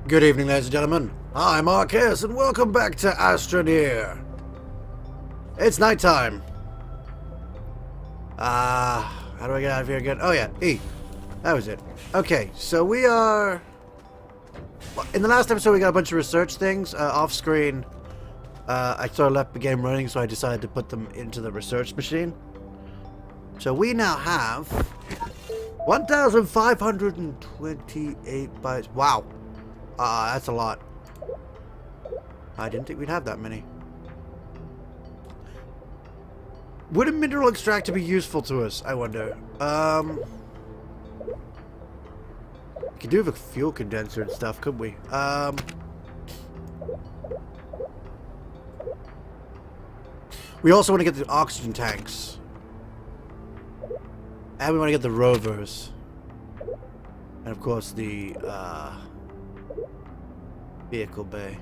Good evening, ladies and gentlemen. I'm Marcus, and welcome back to Astroneer. It's nighttime. How do I get out of here again? Oh yeah, E. That was it. Okay, so we are... In the last episode, we got a bunch of research things off-screen. I sort of left the game running, so I decided to put them into the research machine. So we now have 1,528 bytes. Wow. That's a lot. I didn't think we'd have that many. Would a mineral extractor be useful to us, I wonder? We could do with a fuel condenser and stuff, couldn't we? We also want to get the oxygen tanks. And we want to get the rovers. And of course the, vehicle bay.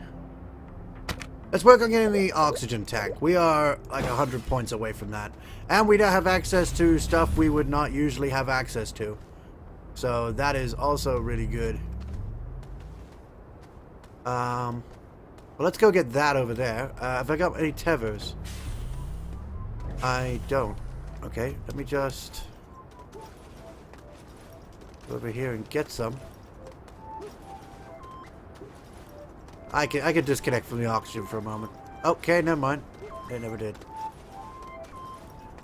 Let's work on getting the oxygen tank. We are like 100 points away from that. And we now have access to stuff we would not usually have access to. So that is also really good. Well, let's go get that over there. Have I got any tethers? I don't. Okay, let me just go over here and get some. I could disconnect from the oxygen for a moment. Okay, never mind. I never did.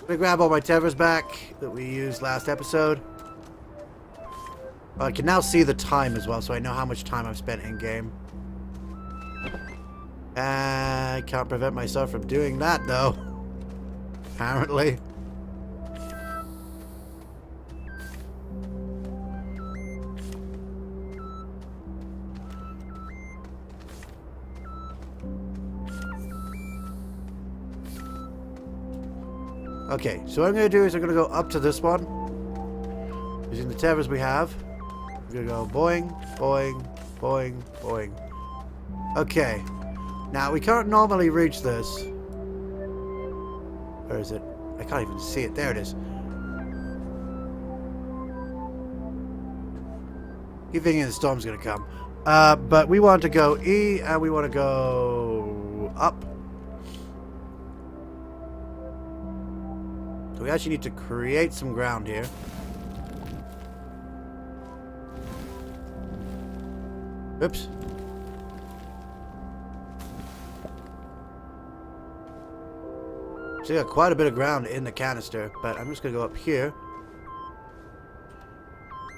I'm gonna grab all my tethers back that we used last episode. I can now see the time as well, so I know how much time I've spent in game. I can't prevent myself from doing that though. Apparently. Okay, so what I'm going to do is I'm going to go up to this one. Using the tethers we have. I'm going to go boing, boing, boing, boing. Okay. Now, we can't normally reach this. Where is it? I can't even see it. There it is. Keep thinking the storm's going to come. But we want to go E, and we want to go up. So we actually need to create some ground here. Oops. So we got quite a bit of ground in the canister, but I'm just going to go up here.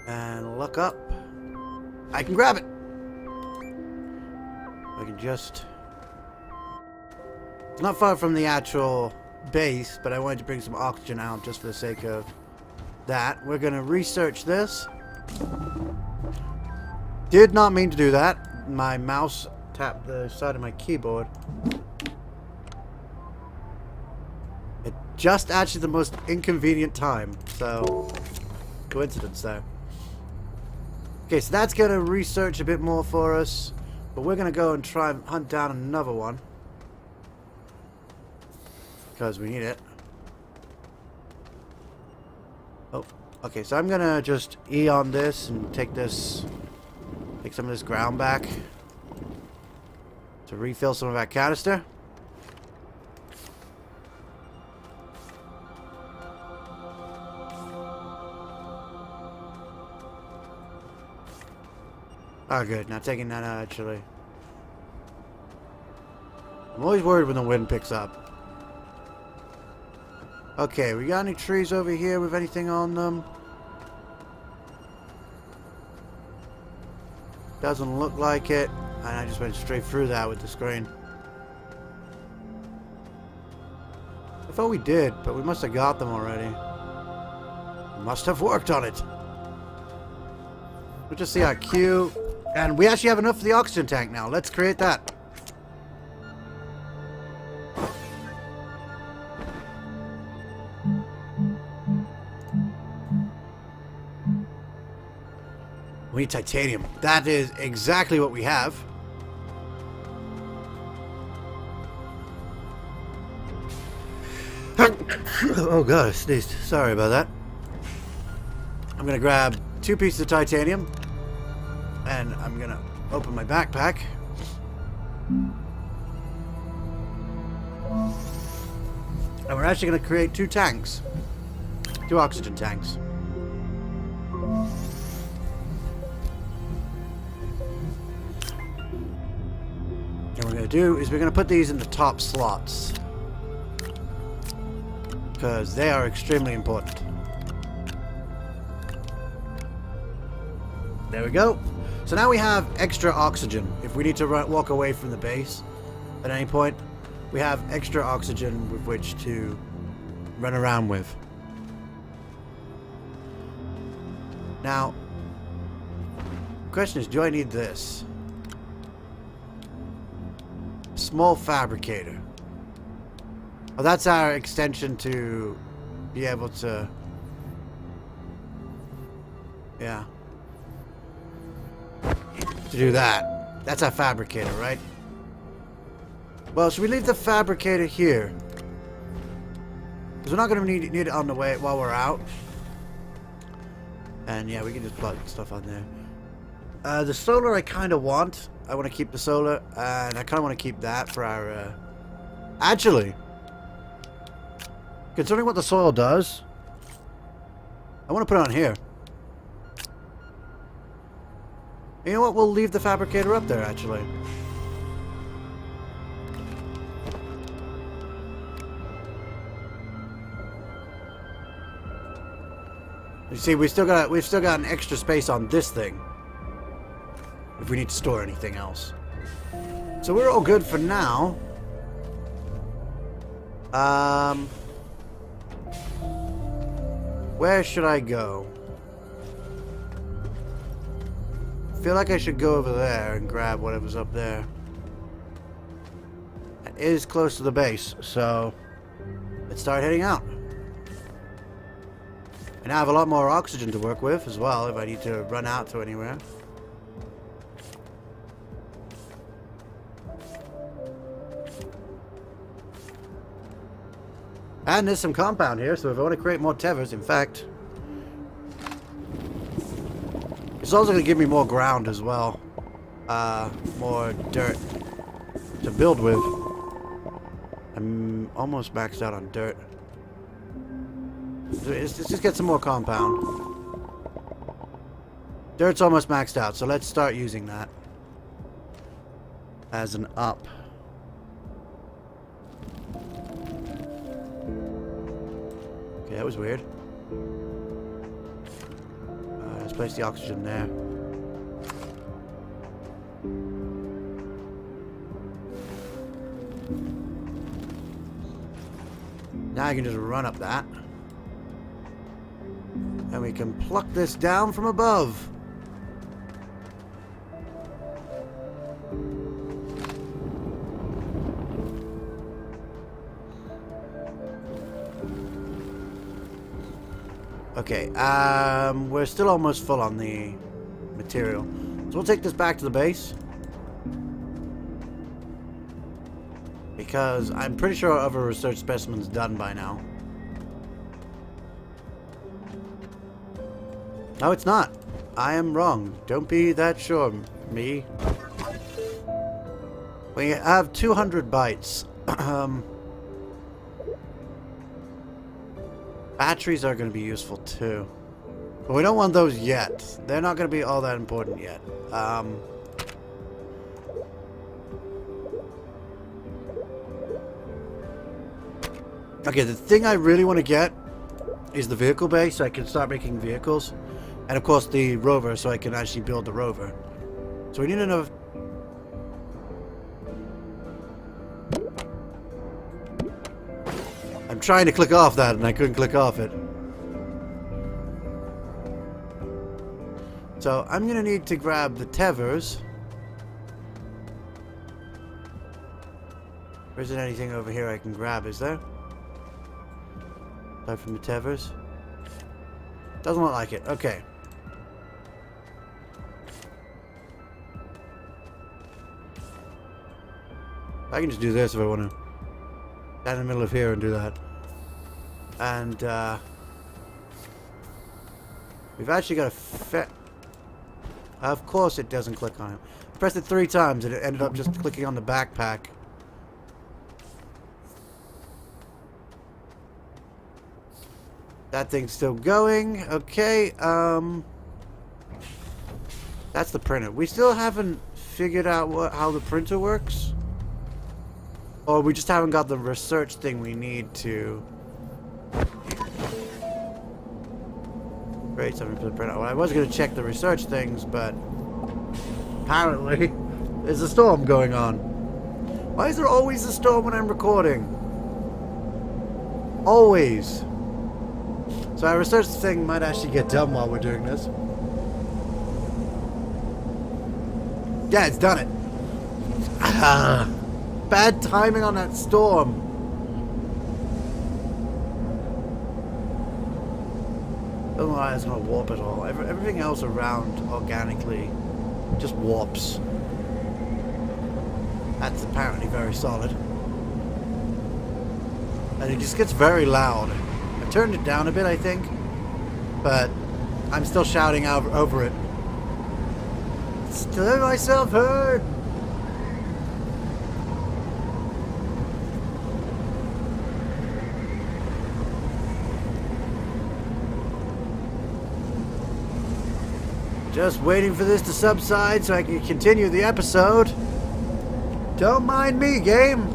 And look up. I can grab it! I can just... It's not far from the actual base, but I wanted to bring some oxygen out just for the sake of that. We're going to research this. Did not mean to do that. My mouse tapped the side of my keyboard. It just actually the most inconvenient time, so coincidence there. Okay, so that's going to research a bit more for us, but we're going to go and try and hunt down another one. Because we need it. Oh, okay, so I'm gonna just E on this and take some of this ground back to refill some of that canister. Oh, good. Not taking that out, actually. I'm always worried when the wind picks up. Okay, we got any trees over here with anything on them? Doesn't look like it. And I just went straight through that with the screen. I thought we did, but we must have got them already. Must have worked on it. We'll just see our queue. And we actually have enough for the oxygen tank now. Let's create that. We need titanium. That is exactly what we have. Oh god, I sneezed. Sorry about that. I'm gonna grab 2 pieces of titanium. then I'm gonna open my backpack. And we're actually gonna create 2 tanks. 2 oxygen tanks. And what we're gonna do is we're gonna put these in the top slots, because they are extremely important. There we go. So now we have extra oxygen. If we need to walk away from the base at any point, we have extra oxygen with which to run around with. Now, the question is, do I need this? Small fabricator. Oh, that's our extension to be able to... Yeah. To do that. That's our fabricator, right? Well, should we leave the fabricator here? Because we're not going to need it on the way while we're out. And yeah, we can just plug stuff on there. The solar I kind of want. I want to keep the solar, and I kind of want to keep that for our... Actually, considering what the soil does, I want to put it on here. You know what? We'll leave the fabricator up there, actually. You see, we've still got an extra space on this thing if we need to store anything else. So we're all good for now. Where should I go? I feel like I should go over there and grab whatever's up there. It is close to the base, so let's start heading out. And I have a lot more oxygen to work with as well if I need to run out to anywhere. And there's some compound here, so if I want to create more tethers, in fact, it's also going to give me more ground as well. More dirt to build with. I'm almost maxed out on dirt. Let's just get some more compound. Dirt's almost maxed out, so let's start using that as an up. Okay, that was weird. Let's place the oxygen there. Now I can just run up that. And we can pluck this down from above. Okay, we're still almost full on the material. So we'll take this back to the base. Because I'm pretty sure other research specimens done by now. No, it's not. I am wrong. Don't be that sure, me. We have 200 bytes. Batteries are going to be useful too. But we don't want those yet. They're not going to be all that important yet. Okay, the thing I really want to get is the vehicle bay so I can start making vehicles. And of course the rover so I can actually build the rover. So we need enough... I'm trying to click off that and I couldn't click off it. So I'm going to need to grab the tethers. There isn't anything over here I can grab, is there? Aside from the tethers? Doesn't look like it. Okay. I can just do this if I want to. Stand in the middle of here and do that. And, we've actually got a Of course it doesn't click on him. I pressed it 3 times and it ended up just clicking on the backpack. That thing's still going. Okay, that's the printer. We still haven't figured out how the printer works. Or we just haven't got the research thing we need to create something for the printer. Well, I was going to check the research things, but apparently there's a storm going on. Why is there always a storm when I'm recording? Always. So our research thing might actually get done while we're doing this. Yeah, it's done it. Bad timing on that storm. Don't know why it's going to warp at all. Everything else around organically just warps. That's apparently very solid. And it just gets very loud. I turned it down a bit, I think. But I'm still shouting out over it. Still have myself heard. Just waiting for this to subside so I can continue the episode. Don't mind me, game.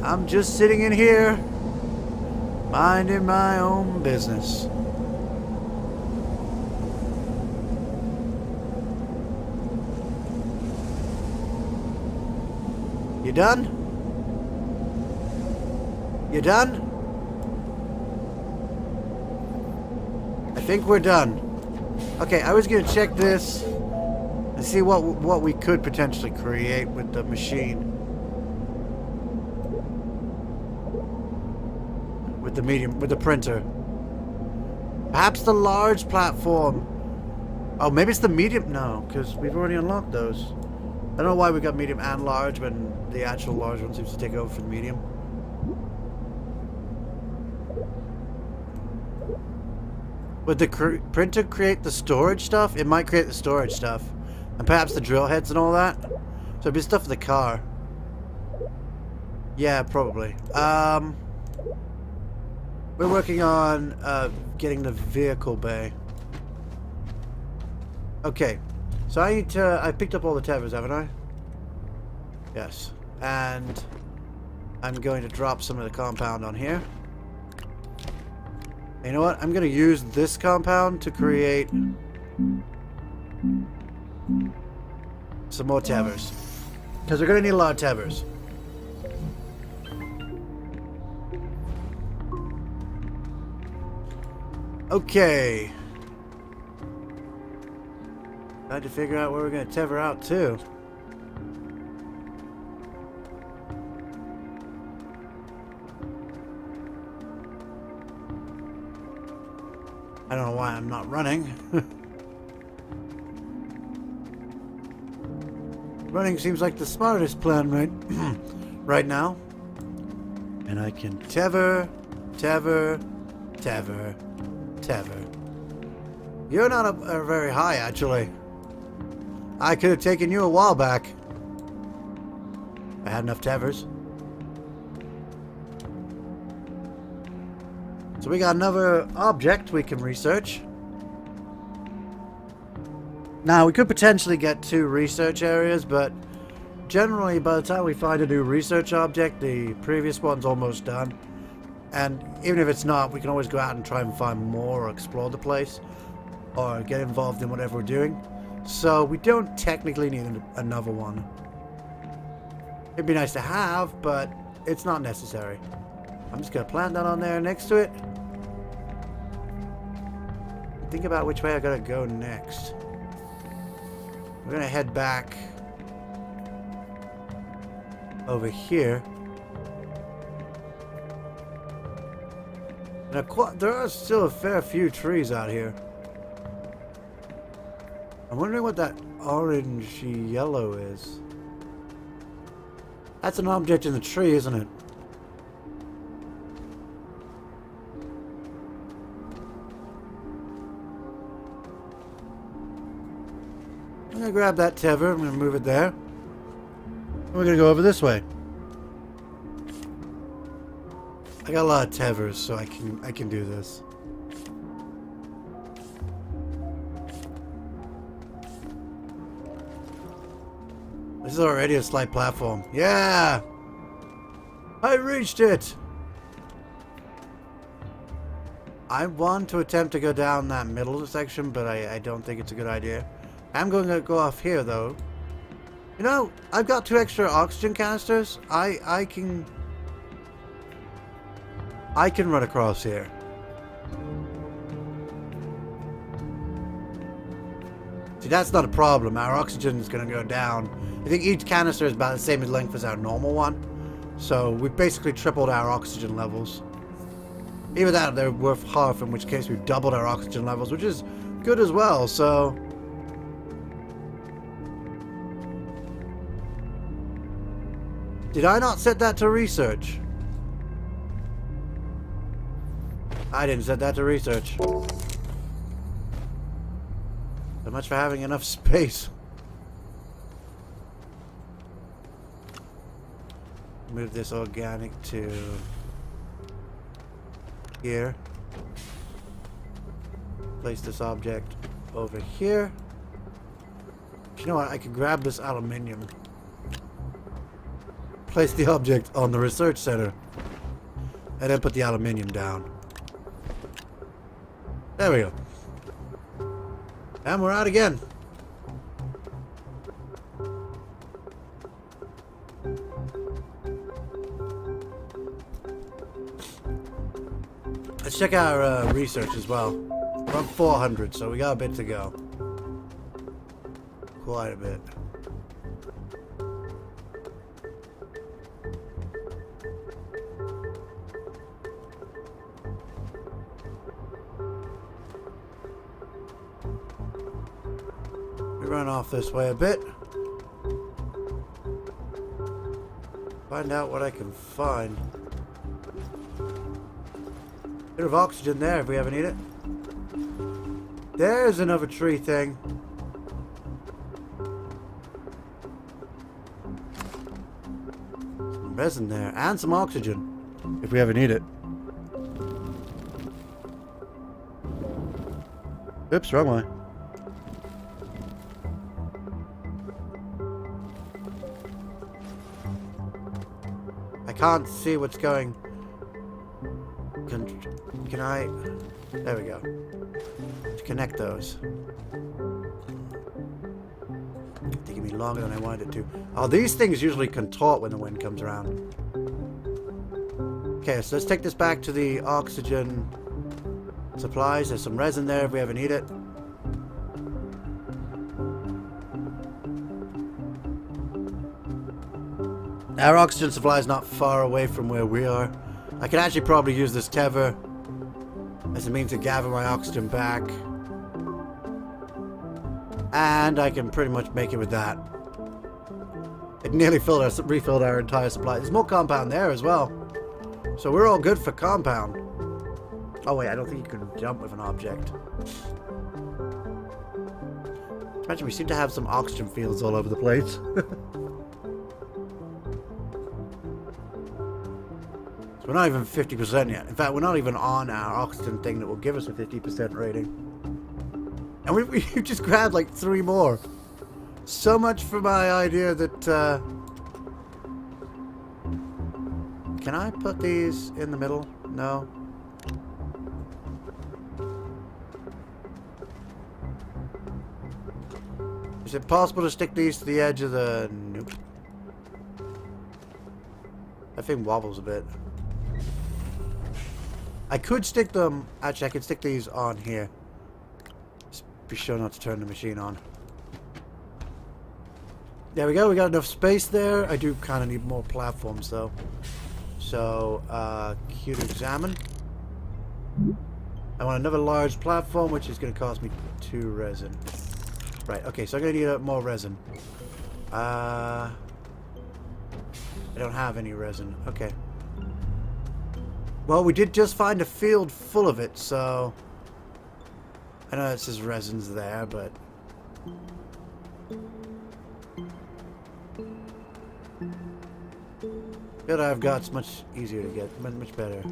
I'm just sitting in here, minding my own business. You done? You done? I think we're done. Okay, I was gonna check this and see what we could potentially create with the machine. With the medium, with the printer. Perhaps the large platform. Oh, maybe it's the medium? No, because we've already unlocked those. I don't know why we got medium and large when the actual large one seems to take over for the medium. Would the printer create the storage stuff? It might create the storage stuff. And perhaps the drill heads and all that. So it'd be stuff for the car. Yeah, probably. We're working on getting the vehicle bay. Okay. So I need to... I picked up all the tethers, haven't I? Yes. And I'm going to drop some of the compound on here. You know what? I'm going to use this compound to create some more tethers. Because we're going to need a lot of tethers. Okay. I had to figure out where we're going to tether out to. I don't know why I'm not running. Running seems like the smartest plan right now. And I can tether. You're not up very high, actually. I could have taken you a while back. I had enough tethers. So we got another object we can research. Now, we could potentially get 2 research areas, but generally by the time we find a new research object, the previous one's almost done. And even if it's not, we can always go out and try and find more or explore the place. Or get involved in whatever we're doing. So we don't technically need another one. It'd be nice to have, but it's not necessary. I'm just going to plant that on there next to it. Think about which way I got to go next. We're going to head back over here. Now, there are still a fair few trees out here. I'm wondering what that orangey yellow is. That's an object in the tree, isn't it? I'm gonna grab that tether. I'm gonna move it there. And we're gonna go over this way. I got a lot of tethers, so I can do this. This is already a slight platform. Yeah! I reached it! I want to attempt to go down that middle section, but I don't think it's a good idea. I'm going to go off here, though. You know, I've got 2 extra oxygen canisters. I can run across here. See, that's not a problem. Our oxygen is going to go down. I think each canister is about the same length as our normal one. So we've basically tripled our oxygen levels. Either that or they're worth half, in which case we've doubled our oxygen levels, which is good as well, so... Did I not set that to research? I didn't set that to research. So much for having enough space. Move this organic to here. Place this object over here. You know what? I could grab this aluminium. Place the object on the research center. And then put the aluminium down. There we go. And we're out again. Let's check our research as well. We're on 400, so we got a bit to go. Quite a bit. We run off this way a bit. Find out what I can find. Bit of oxygen there if we ever need it. There's another tree thing. Some resin there and some oxygen if we ever need it. Oops, wrong way. I can't see what's going. Can I? There we go. To connect those. It's taking me longer than I wanted it to. Oh, these things usually contort when the wind comes around. Okay, so let's take this back to the oxygen supplies. There's some resin there if we ever need it. Our oxygen supply is not far away from where we are. I can actually probably use this tether as a means to gather my oxygen back. And I can pretty much make it with that. It nearly refilled our entire supply. There's more compound there as well. So we're all good for compound. Oh wait, I don't think you can jump with an object. Imagine we seem to have some oxygen fields all over the place. We're not even 50% yet. In fact, we're not even on our oxygen thing that will give us a 50% rating. And we just grabbed like 3 more. So much for my idea that... Can I put these in the middle? No. Is it possible to stick these to the edge of the... Nope. That thing wobbles a bit. I could stick them... Actually, I could stick these on here. Just be sure not to turn the machine on. There we go. We got enough space there. I do kind of need more platforms, though. So, Q to examine. I want another large platform, which is going to cost me 2 resin. Right, okay, so I'm going to need more resin. I don't have any resin. Okay. Well, we did just find a field full of it, so... I know it says resin's there, but... Good I've got's much easier to get. Much better.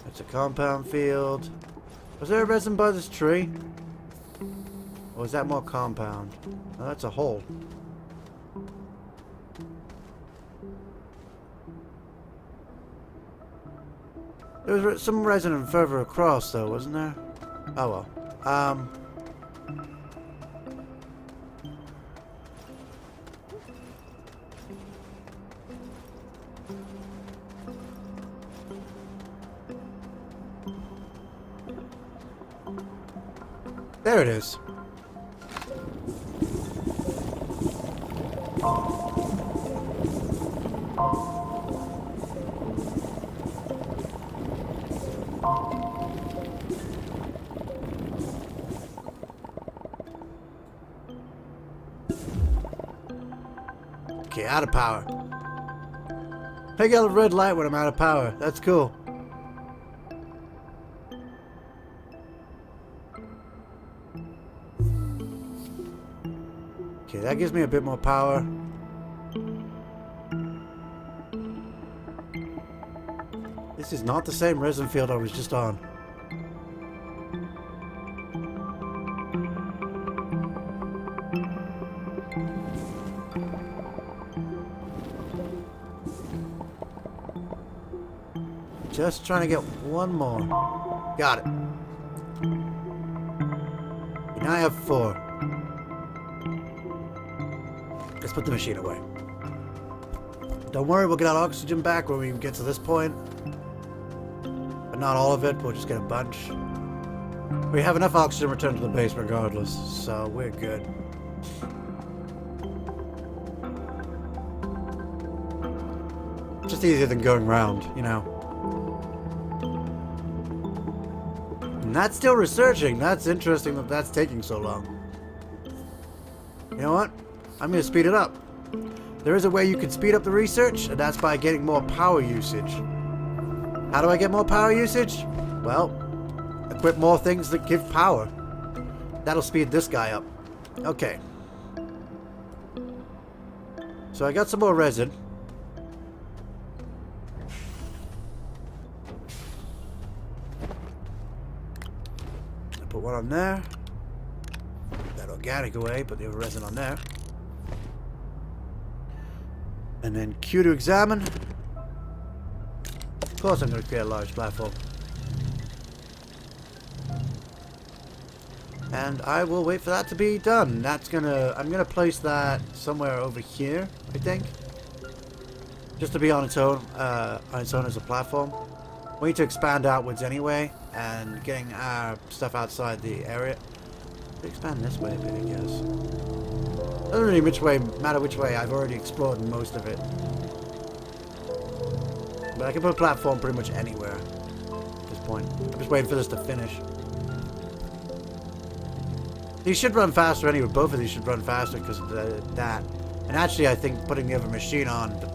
It's a compound field. Was there a resin by this tree? Or was that more compound? Oh, that's a hole. There was some resin further across, though, wasn't there? Oh well. There it is. Okay, out of power. I get a red light when I'm out of power. That's cool. Okay, that gives me a bit more power. This is not the same resin field I was just on. Just trying to get one more. Got it. Now I have 4. Let's put the machine away. Don't worry, we'll get our oxygen back when we get to this point. But not all of it, we'll just get a bunch. We have enough oxygen to return to the base regardless, so we're good. Just easier than going round, you know. And that's still researching. That's interesting that that's taking so long. You know what? I'm going to speed it up. There is a way you can speed up the research, and that's by getting more power usage. How do I get more power usage? Well, equip more things that give power. That'll speed this guy up. Okay. So I got some more resin. I put one on there. That organic away, put the other resin on there. And then Q to examine. Of course I'm going to create a large platform. And I will wait for that to be done. I'm gonna place that somewhere over here, I think. Just to be on its own as a platform. We need to expand outwards anyway, and getting our stuff outside the area. Expand this way a bit, I guess. Doesn't really matter which way. I've already explored most of it. But I can put a platform pretty much anywhere at this point. I'm just waiting for this to finish. These should run faster anyway. Both of these should run faster because of that. And actually, I think putting the other machine on, the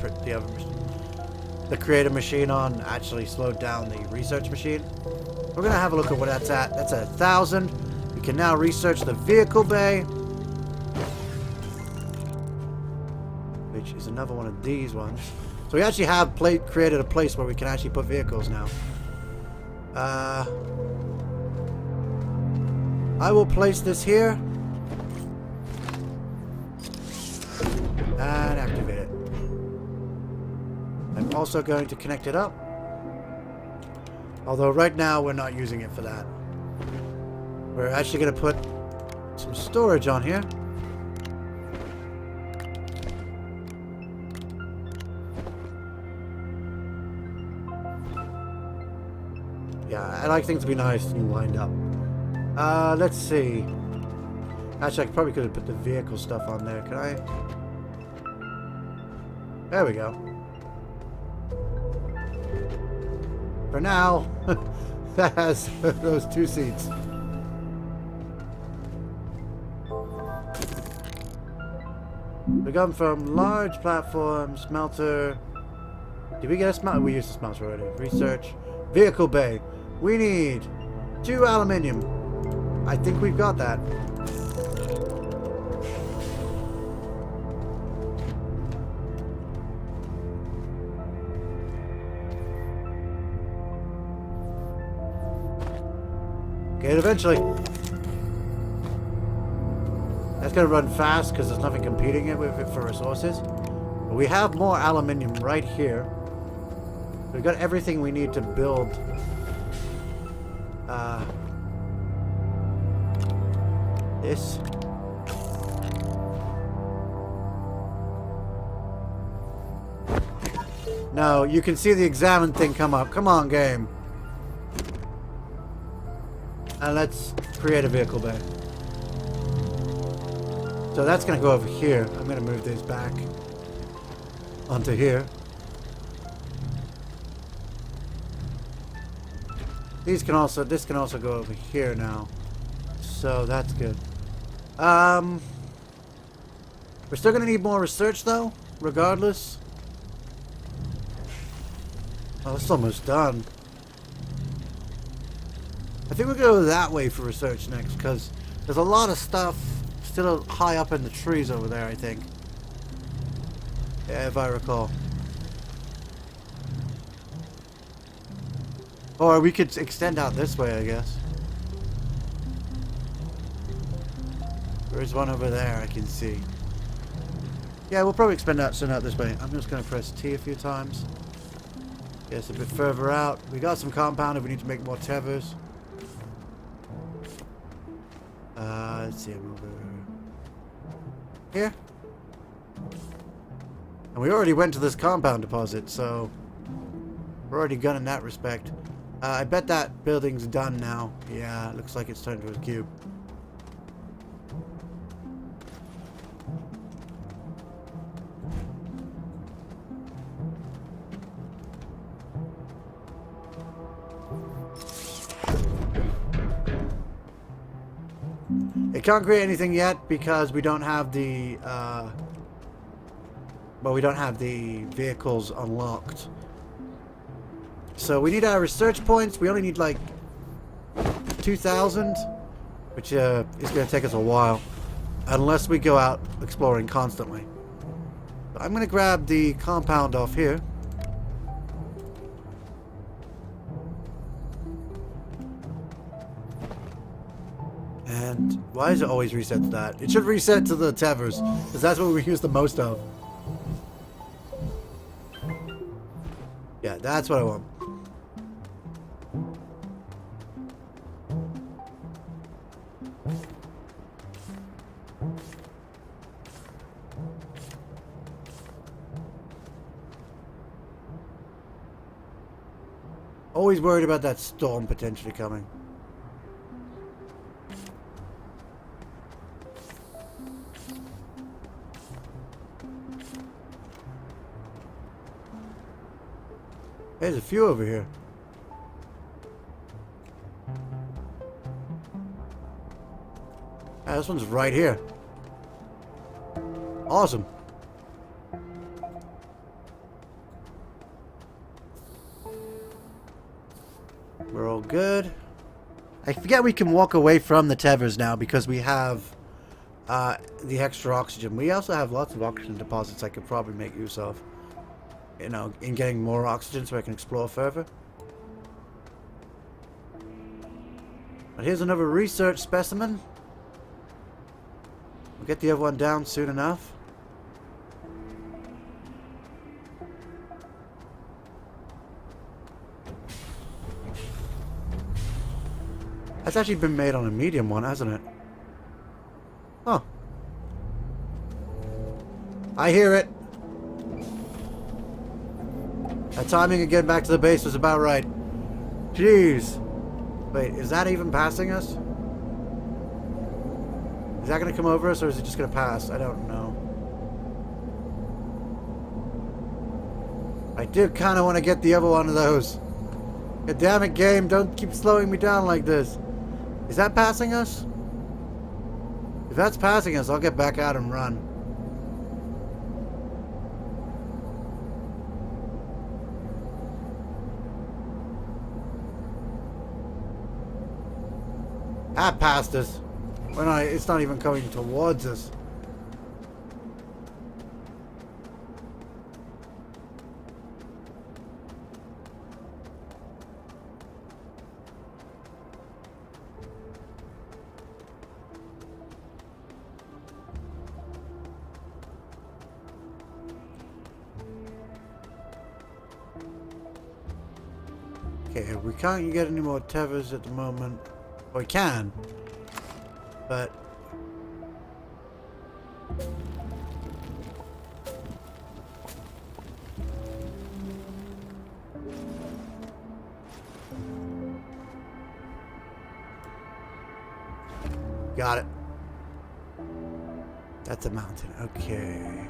creative machine on, actually slowed down the research machine. We're gonna have a look at what that's at. That's at 1,000. We can now research the vehicle bay, which is another one of these ones. So we actually have created a place where we can actually put vehicles now. I will place this here and activate it. I'm also going to connect it up, although right now we're not using it for that. We're actually going to put some storage on here. Yeah, I like things to be nice and lined up. Let's see. Actually, I probably could have put the vehicle stuff on there. Can I? There we go. For now, that has those 2 seats. We've gone from large platform, smelter. Did we get a smelter? We used the smelter already. Research. Vehicle bay. We need 2 aluminium. I think we've got that. Get it eventually. That's gonna run fast because there's nothing competing it with it for resources. But we have more aluminium right here. We've got everything we need to build. This. No, you can see the examine thing come up. Come on, game. And let's create a vehicle bay. So that's going to go over here. I'm going to move this back onto here. This can also go over here now. So that's good. We're still going to need more research though, regardless. Oh, it's almost done. I think we'll go that way for research next, because there's a lot of stuff still high up in the trees over there, I think. Yeah, if I recall. Or we could extend out this way, I guess. There's one over there I can see. Yeah, we'll probably send out this way. I'm just going to press T a few times. Get us a bit further out. We got some compound if we need to make more tethers. Let's see. Here. And we already went to this compound deposit, so we're already good in that respect. I bet that building's done now. Yeah, it looks like it's turned to a cube. It can't create anything yet because we don't have the we don't have the vehicles unlocked. So we need our research points. We only need like 2,000, which is going to take us a while unless we go out exploring constantly. I'm going to grab the compound off here. And why does it always reset to that? It should reset to the tethers, because that's what we use the most of. Yeah, that's what I want. Always worried about that storm potentially coming. There's a few over here. Ah, this one's right here. Awesome. We're all good. I forget we can walk away from the tethers now because we have the extra oxygen. We also have lots of oxygen deposits I could probably make use of. You know, in getting more oxygen so I can explore further. But here's another research specimen. We'll get the other one down soon enough. That's actually been made on a medium one, hasn't it? Huh. I hear it. That timing of getting back to the base was about right. Jeez. Wait, is that even passing us? Is that going to come over us, or is it just going to pass? I don't know. I do kind of want to get the other one of those. God damn it, game. Don't keep slowing me down like this. Is that passing us? If that's passing us, I'll get back out and run. That passed us. It's not even coming towards us. Okay, we can't get any more tethers at the moment. Well, we can, but got it. That's a mountain. Okay.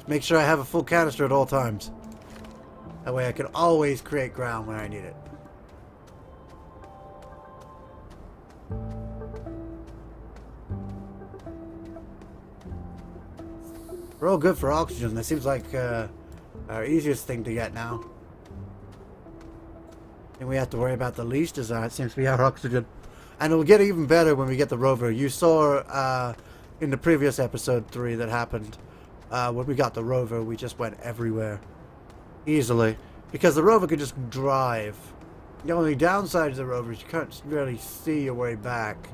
Make sure I have a full canister at all times. That way I can always create ground when I need it. We're all good for oxygen. That seems like our easiest thing to get now. And we have to worry about the least is it seems to be our oxygen. And it'll get even better when we get the rover. You saw in the previous episode 3 that happened. When we got the rover, we just went everywhere. Easily. Because the rover could just drive. The only downside of the rover is you can't really see your way back.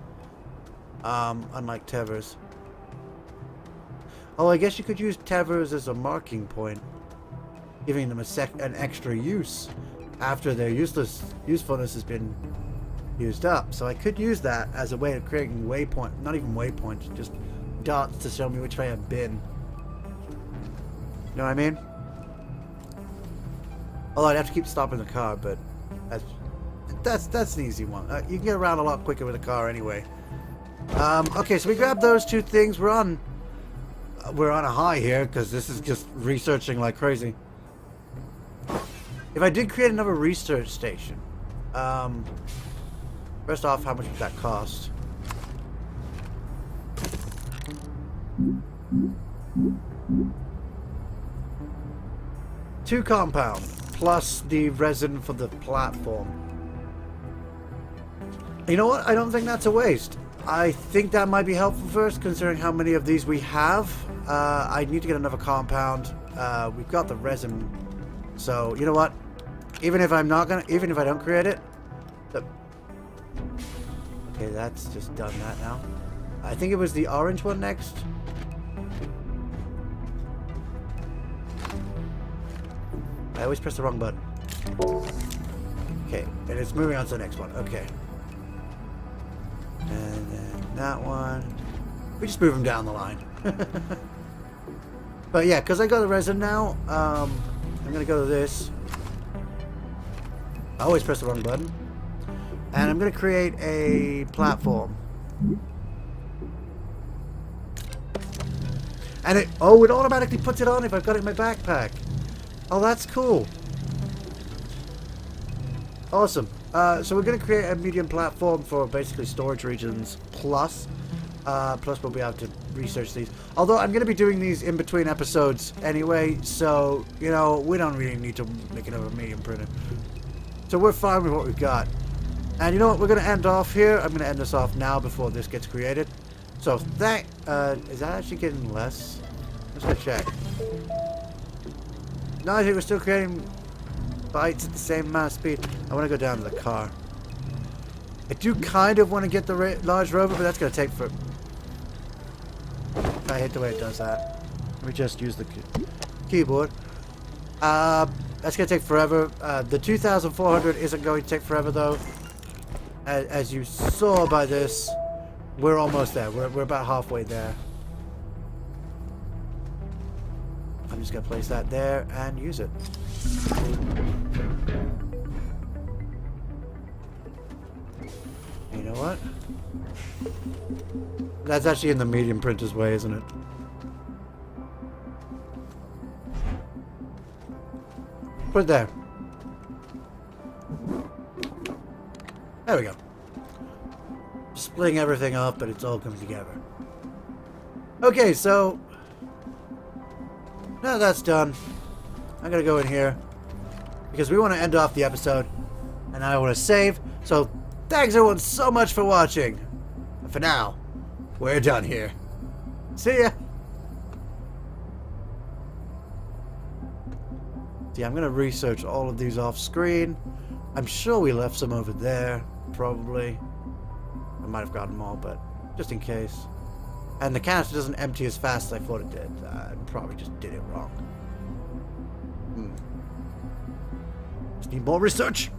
Unlike tethers. Oh, I guess you could use tethers as a marking point. Giving them an extra use. After their usefulness has been used up. So I could use that as a way of creating waypoint. Not even waypoints. Just dots to show me which way I've been. You know what I mean? Although I'd have to keep stopping the car, but that's an easy one. You can get around a lot quicker with a car anyway. Okay, so we grabbed those two things. We're on a high here because this is just researching like crazy. If I did create another research station, first off, how much would that cost? $2 compound plus the resin for the platform. You know what? I don't think that's a waste. I think that might be helpful first, considering how many of these we have. I need to get another compound. We've got the resin, so you know what? Even if I don't create it, okay, that's just done that now. I think it was the orange one next. I always press the wrong button. Okay, and it's moving on to the next one. Okay. And then that one. We just move them down the line. But yeah, because I got the resin now, I'm going to go to this. I always press the wrong button. And I'm going to create a platform. And it automatically puts it on if I've got it in my backpack. Oh, that's cool. Awesome. So we're going to create a medium platform for basically storage regions plus. Plus we'll be able to research these. Although I'm going to be doing these in between episodes anyway. So, you know, we don't really need to make another medium printer. So we're fine with what we've got. And you know what? We're going to end off here. I'm going to end this off now before this gets created. So that, is that actually getting less? Let's go check. No, I think we're still creating bytes at the same amount of speed. I want to go down to the car. I do kind of want to get the large rover, but that's going to take for... I hate the way it does that. Let me just use the keyboard. That's going to take forever. The 2400 isn't going to take forever, though. As you saw by this, we're almost there. We're about halfway there. I'm just going to place that there and use it. You know what? That's actually in the medium printer's way, isn't it? Put it there. There we go. Splitting everything up, but it's all coming together. Okay, so now that's done, I'm gonna go in here because we want to end off the episode, and I want to save. So thanks everyone so much for watching. And for now, we're done here. See ya. See, I'm gonna research all of these off screen. I'm sure we left some over there, probably. I might have gotten them all, but just in case. And the canister doesn't empty as fast as I thought it did. I probably just did it wrong. Just need more research.